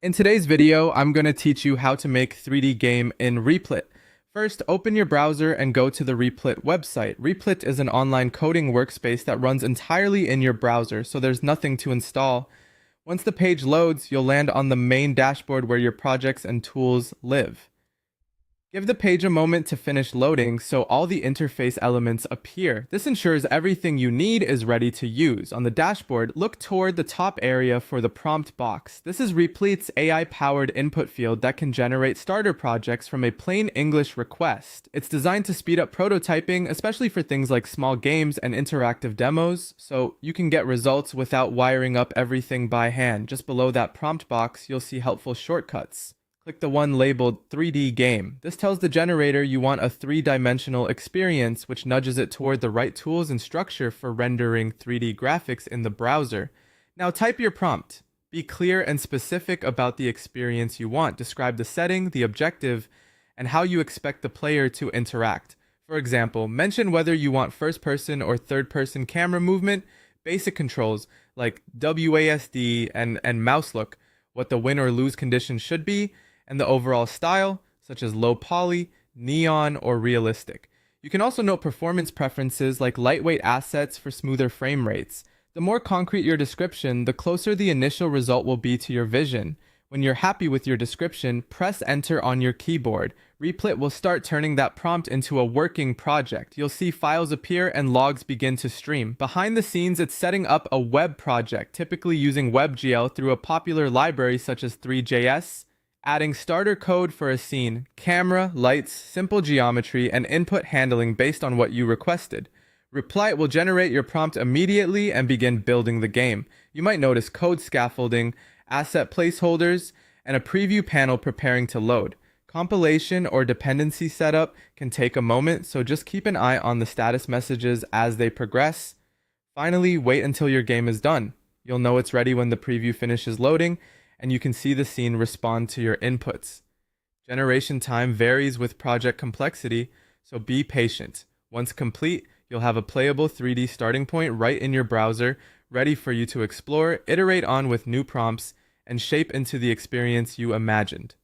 In today's video, I'm going to teach you how to make 3D game in Replit. First, open your browser and go to the Replit website. Replit is an online coding workspace that runs entirely in your browser, so there's nothing to install. Once the page loads, you'll land on the main dashboard where your projects and tools live. Give the page a moment to finish loading so all the interface elements appear. This ensures everything you need is ready to use. On the dashboard, look toward the top area for the prompt box. This is Replit's AI-powered input field that can generate starter projects from a plain English request. It's designed to speed up prototyping, especially for things like small games and interactive demos, so you can get results without wiring up everything by hand. Just below that prompt box, you'll see helpful shortcuts. Click the one labeled 3D game. This tells the generator you want a three-dimensional experience, which nudges it toward the right tools and structure for rendering 3D graphics in the browser. Now type your prompt. Be clear and specific about the experience you want. Describe the setting, the objective, and how you expect the player to interact. For example, mention whether you want first-person or third-person camera movement, basic controls like WASD and mouse look, what the win or lose condition should be, and the overall style, such as low poly, neon, or realistic. You can also note performance preferences like lightweight assets for smoother frame rates. The more concrete your description, the closer the initial result will be to your vision. When you're happy with your description, press enter on your keyboard. Replit will start turning that prompt into a working project. You'll see files appear and logs begin to stream. Behind the scenes, it's setting up a web project, typically using WebGL through a popular library such as 3JS, adding starter code for a scene, camera, lights, simple geometry, and input handling based on what you requested. Replit will generate your prompt immediately and begin building the game. You might notice code scaffolding, asset placeholders, and a preview panel preparing to load. Compilation or dependency setup can take a moment, so just keep an eye on the status messages as they progress. Finally, wait until your game is done. You'll know it's ready when the preview finishes loading, and you can see the scene respond to your inputs. Generation time varies with project complexity, so be patient. Once complete, you'll have a playable 3D starting point right in your browser, ready for you to explore, iterate on with new prompts, and shape into the experience you imagined.